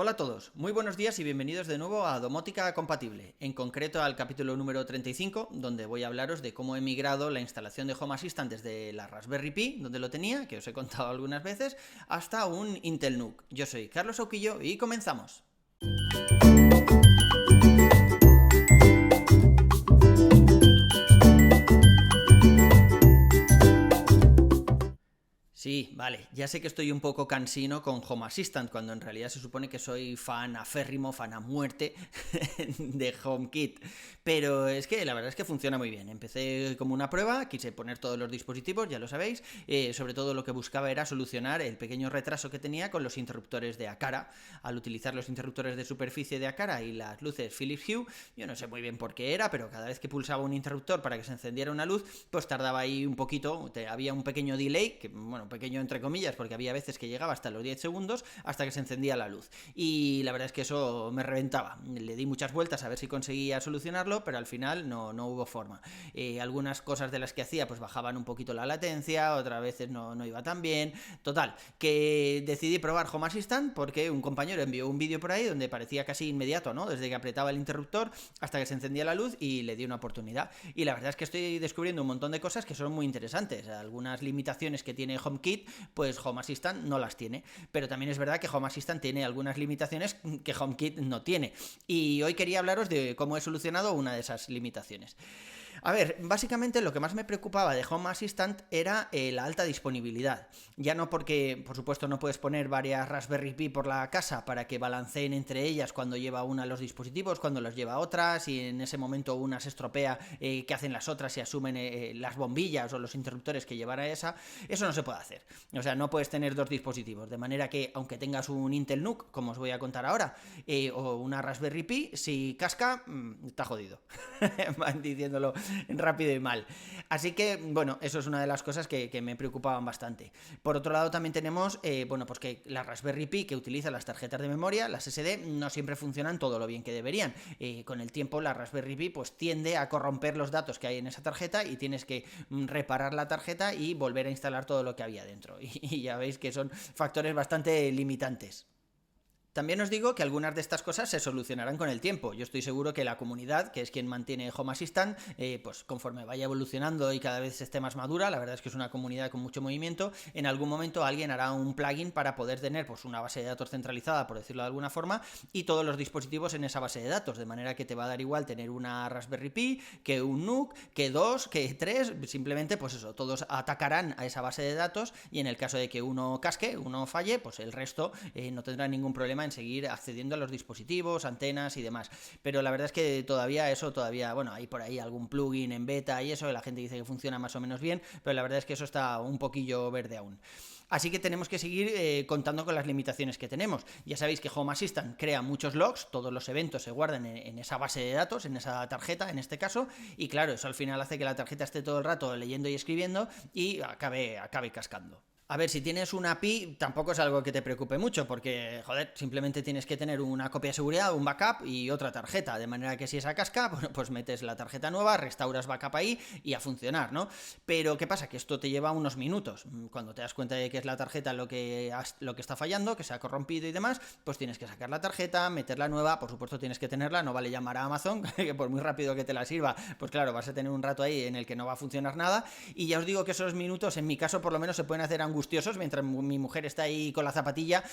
Hola a todos, muy buenos días y bienvenidos de nuevo a Domótica Compatible, en concreto al capítulo número 35, donde voy a hablaros de cómo he migrado la instalación de Home Assistant desde la Raspberry Pi, donde lo tenía, que os he contado algunas veces, hasta un Intel NUC. Yo soy Carlos Auquillo y comenzamos. Sí, vale, ya sé que estoy un poco cansino con Home Assistant, cuando en realidad se supone que soy fan aférrimo, fan a muerte de HomeKit, pero es que la verdad es que funciona muy bien. Empecé como una prueba, quise poner todos los dispositivos, ya lo sabéis, sobre todo lo que buscaba era solucionar el pequeño retraso que tenía con los interruptores de Aqara. Al utilizar los interruptores de superficie de Aqara y las luces Philips Hue, yo no sé muy bien por qué era, pero cada vez que pulsaba un interruptor para que se encendiera una luz, pues tardaba ahí un poquito, había un pequeño delay, que bueno, pequeño entre comillas, porque había veces que llegaba hasta los 10 segundos hasta que se encendía la luz. Y la verdad es que eso me reventaba. Le di muchas vueltas a ver si conseguía solucionarlo, pero al final no hubo forma. Algunas cosas de las que hacía pues bajaban un poquito la latencia, otras veces no iba tan bien. Total, que decidí probar Home Assistant porque un compañero envió un vídeo por ahí donde parecía casi inmediato, ¿no? Desde que apretaba el interruptor hasta que se encendía la luz, y le di una oportunidad. Y la verdad es que estoy descubriendo un montón de cosas que son muy interesantes. Algunas limitaciones que tiene HomeKit, pues Home Assistant no las tiene, pero también es verdad que Home Assistant tiene algunas limitaciones que HomeKit no tiene, y hoy quería hablaros de cómo he solucionado una de esas limitaciones. A ver, básicamente lo que más me preocupaba de Home Assistant era la alta disponibilidad. Ya no porque, por supuesto, no puedes poner varias Raspberry Pi por la casa para que balanceen entre ellas cuando lleva una los dispositivos, cuando los lleva otras, y en ese momento una se estropea, ¿qué hacen las otras y asumen las bombillas o los interruptores que llevará esa? Eso no se puede hacer. O sea, no puedes tener dos dispositivos, de manera que aunque tengas un Intel NUC, como os voy a contar ahora, o una Raspberry Pi, si casca, está jodido. Van diciéndolo rápido y mal. Así que, bueno, eso es una de las cosas que me preocupaban bastante. Por otro lado, también tenemos, bueno, pues que la Raspberry Pi que utiliza las tarjetas de memoria, las SD, no siempre funcionan todo lo bien que deberían. Con el tiempo, la Raspberry Pi pues tiende a corromper los datos que hay en esa tarjeta y tienes que reparar la tarjeta y volver a instalar todo lo que había dentro. Y ya veis que son factores bastante limitantes. También os digo que algunas de estas cosas se solucionarán con el tiempo. Yo estoy seguro que la comunidad, que es quien mantiene Home Assistant, pues conforme vaya evolucionando y cada vez esté más madura, la verdad es que es una comunidad con mucho movimiento, en algún momento alguien hará un plugin para poder tener pues una base de datos centralizada, por decirlo de alguna forma, y todos los dispositivos en esa base de datos, de manera que te va a dar igual tener una Raspberry Pi, que un NUC, que dos, que tres, simplemente pues eso, todos atacarán a esa base de datos, y en el caso de que uno casque, uno falle, pues el resto no tendrá ningún problema en seguir accediendo a los dispositivos, antenas y demás. Pero la verdad es que todavía, bueno, hay por ahí algún plugin en beta y eso, la gente dice que funciona más o menos bien, pero la verdad es que eso está un poquillo verde aún. Así que tenemos que seguir contando con las limitaciones que tenemos. Ya sabéis que Home Assistant crea muchos logs, todos los eventos se guardan en esa base de datos, en esa tarjeta en este caso, y claro, eso al final hace que la tarjeta esté todo el rato leyendo y escribiendo y acabe cascando. A ver, si tienes una API, tampoco es algo que te preocupe mucho, porque, joder, simplemente tienes que tener una copia de seguridad, un backup y otra tarjeta, de manera que si esa casca, bueno, pues metes la tarjeta nueva, restauras backup ahí y a funcionar, ¿no? Pero, ¿qué pasa? Que esto te lleva unos minutos. Cuando te das cuenta de que es la tarjeta lo que está fallando, que se ha corrompido y demás, pues tienes que sacar la tarjeta, meterla nueva, por supuesto tienes que tenerla, no vale llamar a Amazon, que por muy rápido que te la sirva, pues claro, vas a tener un rato ahí en el que no va a funcionar nada, y ya os digo que esos minutos, en mi caso por lo menos, se pueden hacer angustiosos mientras mi mujer está ahí con la zapatilla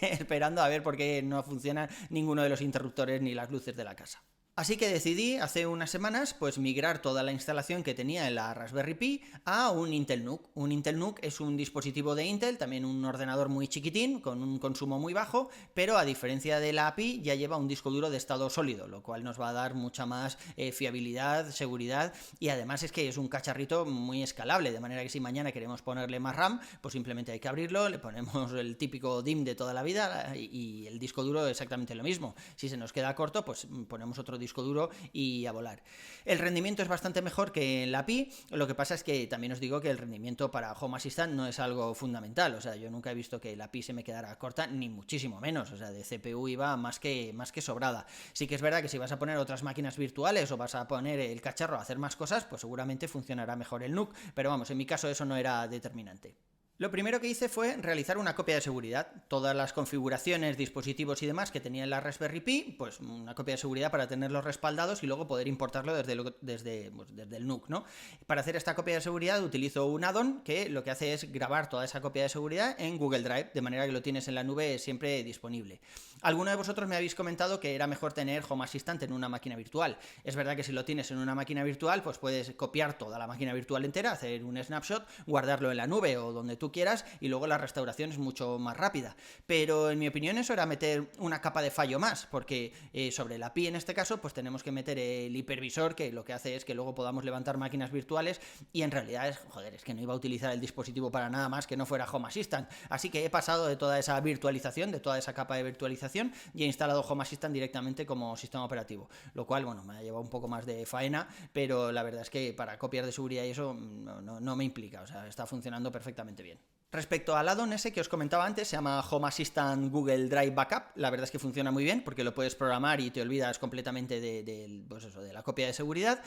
esperando a ver por qué no funciona ninguno de los interruptores ni las luces de la casa. Así que decidí hace unas semanas pues migrar toda la instalación que tenía en la Raspberry Pi a un Intel NUC. Un Intel NUC es un dispositivo de Intel, también un ordenador muy chiquitín, con un consumo muy bajo, pero a diferencia de la API ya lleva un disco duro de estado sólido, lo cual nos va a dar mucha más fiabilidad, seguridad, y además es que es un cacharrito muy escalable, de manera que si mañana queremos ponerle más RAM, pues simplemente hay que abrirlo, le ponemos el típico DIMM de toda la vida y el disco duro exactamente lo mismo. Si se nos queda corto, pues ponemos otro disco duro y a volar. El rendimiento es bastante mejor que en la API, lo que pasa es que también os digo que el rendimiento para Home Assistant no es algo fundamental, o sea, yo nunca he visto que la API se me quedara corta, ni muchísimo menos, o sea, de CPU iba más que sobrada. Sí que es verdad que si vas a poner otras máquinas virtuales o vas a poner el cacharro a hacer más cosas, pues seguramente funcionará mejor el NUC, pero vamos, en mi caso eso no era determinante. Lo primero que hice fue realizar una copia de seguridad. Todas las configuraciones, dispositivos y demás que tenía en la Raspberry Pi, pues una copia de seguridad para tenerlos respaldados y luego poder importarlo desde el NUC, ¿no? Para hacer esta copia de seguridad utilizo un add-on que lo que hace es grabar toda esa copia de seguridad en Google Drive, de manera que lo tienes en la nube siempre disponible. Alguno de vosotros me habéis comentado que era mejor tener Home Assistant en una máquina virtual. Es verdad que si lo tienes en una máquina virtual, pues puedes copiar toda la máquina virtual entera, hacer un snapshot, guardarlo en la nube o donde tú quieras y luego la restauración es mucho más rápida. Pero en mi opinión eso era meter una capa de fallo más, porque sobre la API en este caso pues tenemos que meter el hipervisor, que lo que hace es que luego podamos levantar máquinas virtuales y en realidad es que no iba a utilizar el dispositivo para nada más que no fuera Home Assistant. Así que he pasado de toda esa virtualización, de toda esa capa de virtualización y he instalado Home Assistant directamente como sistema operativo, lo cual, bueno, me ha llevado un poco más de faena, pero la verdad es que para copiar de seguridad y eso no me implica, o sea, está funcionando perfectamente bien. Respecto al add-on ese que os comentaba antes, se llama Home Assistant Google Drive Backup. La verdad es que funciona muy bien porque lo puedes programar y te olvidas completamente de la copia de seguridad.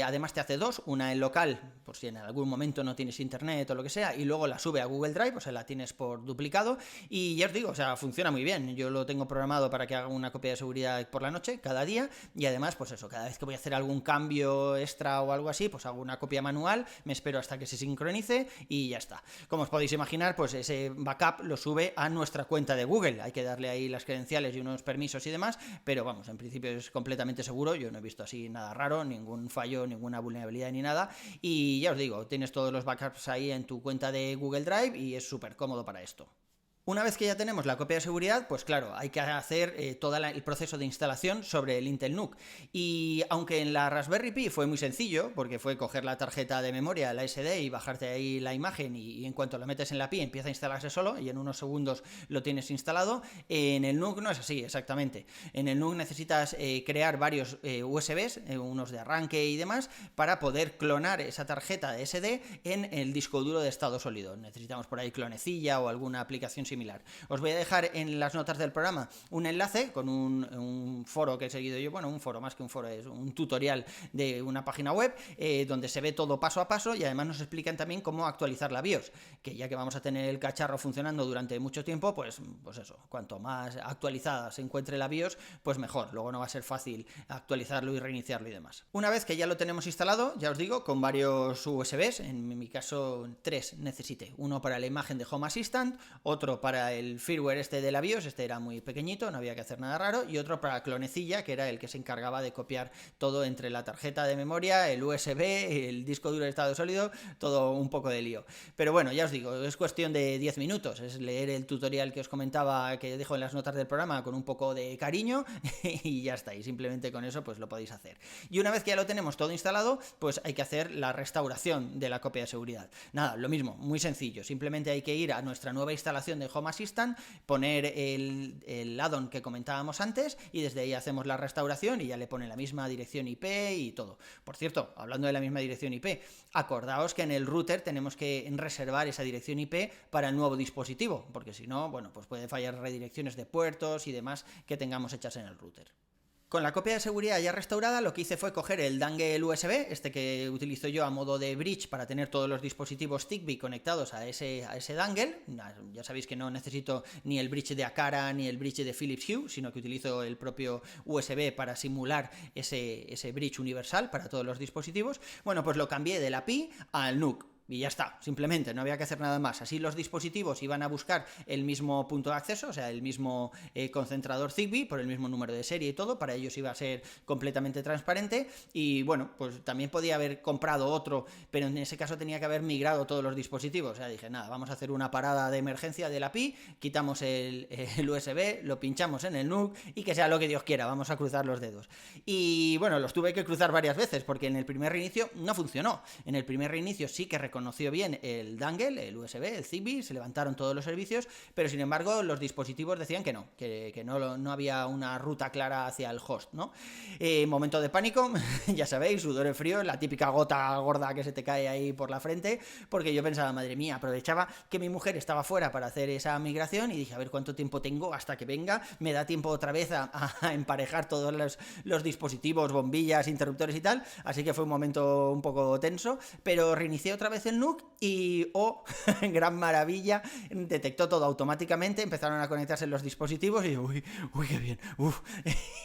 Además te hace dos, una en local, por si en algún momento no tienes internet o lo que sea, y luego la sube a Google Drive, o sea, la tienes por duplicado. Y ya os digo, o sea, funciona muy bien. Yo lo tengo programado para que haga una copia de seguridad por la noche, cada día, y además, pues eso, cada vez que voy a hacer algún cambio extra o algo así, pues hago una copia manual, me espero hasta que se sincronice y ya está. Como os podéis imaginar, pues ese backup lo sube a nuestra cuenta de Google. Hay que darle ahí las credenciales y unos permisos y demás, pero vamos, en principio es completamente seguro. Yo no he visto así nada raro, ningún fallo, ninguna vulnerabilidad ni nada. Y ya os digo, tienes todos los backups ahí en tu cuenta de Google Drive y es súper cómodo para esto. Una vez que ya tenemos la copia de seguridad, pues claro, hay que hacer todo el proceso de instalación sobre el Intel NUC. Y aunque en la Raspberry Pi fue muy sencillo, porque fue coger la tarjeta de memoria, la SD, y bajarte ahí la imagen, y en cuanto lo metes en la Pi empieza a instalarse solo, y en unos segundos lo tienes instalado, en el NUC no es así, exactamente. En el NUC necesitas crear varios USBs, unos de arranque y demás, para poder clonar esa tarjeta de SD en el disco duro de estado sólido. Necesitamos por ahí Clonecilla o alguna aplicación similar. Os voy a dejar en las notas del programa un enlace con un foro que he seguido yo, bueno, un foro más que un foro, es un tutorial de una página web donde se ve todo paso a paso y además nos explican también cómo actualizar la BIOS, que ya que vamos a tener el cacharro funcionando durante mucho tiempo, pues eso, cuanto más actualizada se encuentre la BIOS, pues mejor, luego no va a ser fácil actualizarlo y reiniciarlo y demás. Una vez que ya lo tenemos instalado, ya os digo, con varios USBs, en mi caso 3 necesité, uno para la imagen de Home Assistant, otro para el firmware este de la BIOS, este era muy pequeñito, no había que hacer nada raro, y otro para Clonecilla, que era el que se encargaba de copiar todo entre la tarjeta de memoria, el USB, el disco duro de estado sólido, todo un poco de lío. Pero bueno, ya os digo, es cuestión de 10 minutos, es leer el tutorial que os comentaba, que dejo en las notas del programa con un poco de cariño y ya está, y simplemente con eso pues lo podéis hacer. Y una vez que ya lo tenemos todo instalado, pues hay que hacer la restauración de la copia de seguridad. Nada, lo mismo, muy sencillo, simplemente hay que ir a nuestra nueva instalación de Home Assistant, poner el add-on que comentábamos antes y desde ahí hacemos la restauración y ya le pone la misma dirección IP y todo. Por cierto, hablando de la misma dirección IP, acordaos que en el router tenemos que reservar esa dirección IP para el nuevo dispositivo, porque si no, bueno, pues puede fallar redirecciones de puertos y demás que tengamos hechas en el router. Con la copia de seguridad ya restaurada, lo que hice fue coger el dangle USB, este que utilizo yo a modo de bridge para tener todos los dispositivos Zigbee conectados a ese dangle. Ya sabéis que no necesito ni el bridge de Aqara ni el bridge de Philips Hue, sino que utilizo el propio USB para simular ese bridge universal para todos los dispositivos. Bueno, pues lo cambié de la Pi al NUC. Y ya está, simplemente, no había que hacer nada más. Así los dispositivos iban a buscar el mismo punto de acceso, o sea, el mismo concentrador Zigbee, por el mismo número de serie y todo, para ellos iba a ser completamente transparente. Y bueno, pues también podía haber comprado otro, pero en ese caso tenía que haber migrado todos los dispositivos. O sea, dije, nada, vamos a hacer una parada de emergencia de la Pi, quitamos el USB, lo pinchamos en el NUC y que sea lo que Dios quiera, vamos a cruzar los dedos. Y bueno, los tuve que cruzar varias veces, porque en el primer reinicio no funcionó. En el primer reinicio sí que reconoció bien el dangle, el USB, el Zigbee, se levantaron todos los servicios, pero sin embargo los dispositivos decían que no había una ruta clara hacia el host, ¿no? Momento de pánico, ya sabéis, sudor en frío, la típica gota gorda que se te cae ahí por la frente, porque yo pensaba, madre mía, aprovechaba que mi mujer estaba fuera para hacer esa migración y dije, a ver cuánto tiempo tengo hasta que venga, me da tiempo otra vez a emparejar todos los dispositivos, bombillas, interruptores y tal, así que fue un momento un poco tenso, pero reinicié otra vez el NUC y, oh, gran maravilla, detectó todo automáticamente, empezaron a conectarse los dispositivos y uy, qué bien,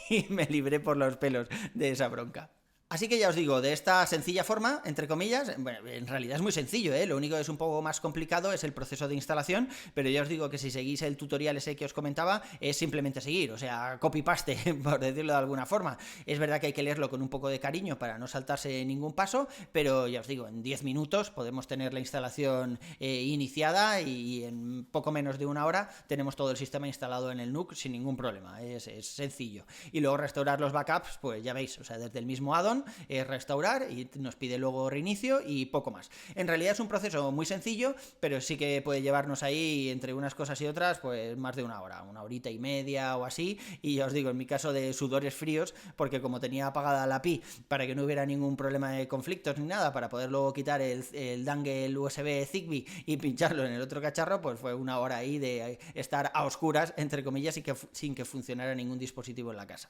y me libré por los pelos de esa bronca. Así que ya os digo, de esta sencilla forma, entre comillas, bueno, en realidad es muy sencillo, ¿eh? Lo único que es un poco más complicado es el proceso de instalación, pero ya os digo que si seguís el tutorial ese que os comentaba, es simplemente seguir, o sea, copy-paste, por decirlo de alguna forma. Es verdad que hay que leerlo con un poco de cariño para no saltarse ningún paso, pero ya os digo, en 10 minutos podemos tener la instalación iniciada y en poco menos de una hora tenemos todo el sistema instalado en el NUC sin ningún problema, es sencillo. Y luego restaurar los backups, pues ya veis, o sea, desde el mismo addon, restaurar y nos pide luego reinicio y poco más. En realidad es un proceso muy sencillo, pero sí que puede llevarnos ahí entre unas cosas y otras pues más de una hora, una horita y media o así, y ya os digo, en mi caso de sudores fríos, porque como tenía apagada la API para que no hubiera ningún problema de conflictos ni nada, para poder luego quitar el dangle USB Zigbee y pincharlo en el otro cacharro, pues fue una hora ahí de estar a oscuras, entre comillas, y sin que funcionara ningún dispositivo en la casa.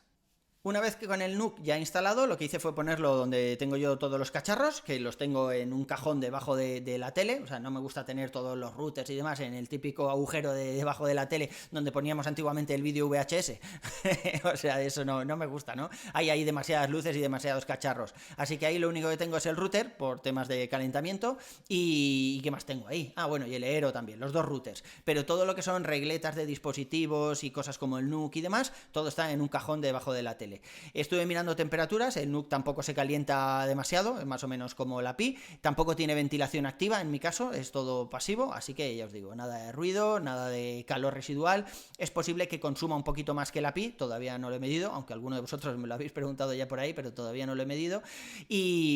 Una vez que con el NUC ya instalado, lo que hice fue ponerlo donde tengo yo todos los cacharros, que los tengo en un cajón debajo de la tele, o sea, no me gusta tener todos los routers y demás en el típico agujero debajo de la tele donde poníamos antiguamente el vídeo VHS, o sea, eso no me gusta, ¿no? Hay demasiadas luces y demasiados cacharros, así que ahí lo único que tengo es el router, por temas de calentamiento, y ¿qué más tengo ahí? Ah, bueno, y el Aero también, los dos routers, pero todo lo que son regletas de dispositivos y cosas como el NUC y demás, todo está en un cajón debajo de la tele. Estuve mirando temperaturas, el NUC tampoco se calienta demasiado, es más o menos como la API, tampoco tiene ventilación activa en mi caso, es todo pasivo, así que ya os digo, nada de ruido, nada de calor residual, es posible que consuma un poquito más que la API, todavía no lo he medido, aunque alguno de vosotros me lo habéis preguntado ya por ahí, pero todavía no lo he medido,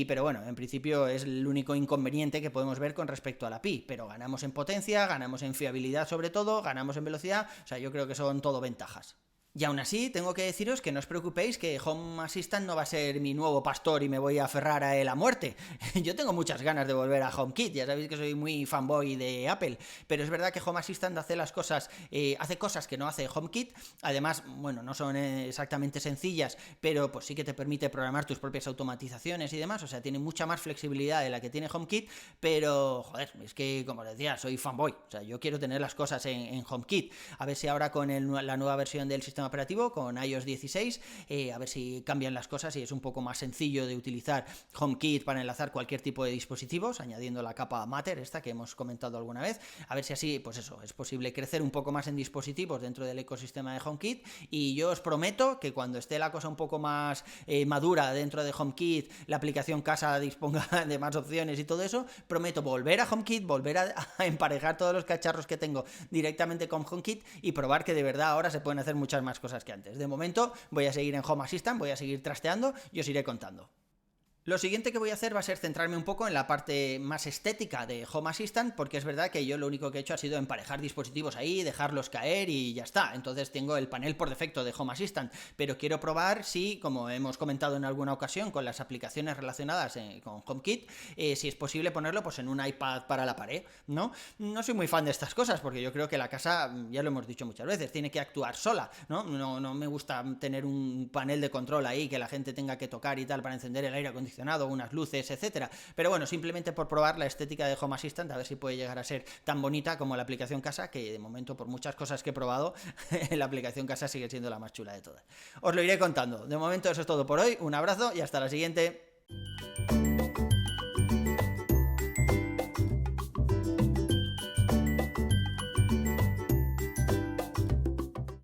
pero bueno, en principio es el único inconveniente que podemos ver con respecto a la API, pero ganamos en potencia, ganamos en fiabilidad sobre todo, ganamos en velocidad, o sea, yo creo que son todo ventajas. Y aún así, tengo que deciros que no os preocupéis que Home Assistant no va a ser mi nuevo pastor y me voy a aferrar a él a muerte. Yo tengo muchas ganas de volver a HomeKit, ya sabéis que soy muy fanboy de Apple, pero es verdad que Home Assistant hace las cosas, hace cosas que no hace HomeKit, además, bueno, no son exactamente sencillas, pero pues sí que te permite programar tus propias automatizaciones y demás, o sea, tiene mucha más flexibilidad de la que tiene HomeKit, pero, joder, es que, como os decía, soy fanboy, o sea, yo quiero tener las cosas en HomeKit, a ver si ahora con la nueva versión del sistema operativo con iOS 16, a ver si cambian las cosas y es un poco más sencillo de utilizar HomeKit para enlazar cualquier tipo de dispositivos, añadiendo la capa Matter esta que hemos comentado alguna vez, a ver si así, pues eso, es posible crecer un poco más en dispositivos dentro del ecosistema de HomeKit, y yo os prometo que cuando esté la cosa un poco más madura dentro de HomeKit, la aplicación casa disponga de más opciones y todo eso, prometo volver a HomeKit, volver a emparejar todos los cacharros que tengo directamente con HomeKit y probar que de verdad ahora se pueden hacer muchas más cosas que antes. De momento voy a seguir en Home Assistant, voy a seguir trasteando y os iré contando. Lo siguiente que voy a hacer va a ser centrarme un poco en la parte más estética de Home Assistant, porque es verdad que yo lo único que he hecho ha sido emparejar dispositivos ahí, dejarlos caer y ya está. Entonces tengo el panel por defecto de Home Assistant, pero quiero probar si, como hemos comentado en alguna ocasión con las aplicaciones relacionadas con HomeKit, si es posible ponerlo pues en un iPad para la pared, ¿no? No soy muy fan de estas cosas, porque yo creo que la casa, ya lo hemos dicho muchas veces, tiene que actuar sola, ¿no? No me gusta tener un panel de control ahí que la gente tenga que tocar y tal para encender el aire acondicionado, unas luces, etcétera. Pero bueno, simplemente por probar la estética de Home Assistant, a ver si puede llegar a ser tan bonita como la aplicación casa, que de momento, por muchas cosas que he probado, la aplicación casa sigue siendo la más chula de todas. Os lo iré contando. De momento eso es todo por hoy. Un abrazo y hasta la siguiente.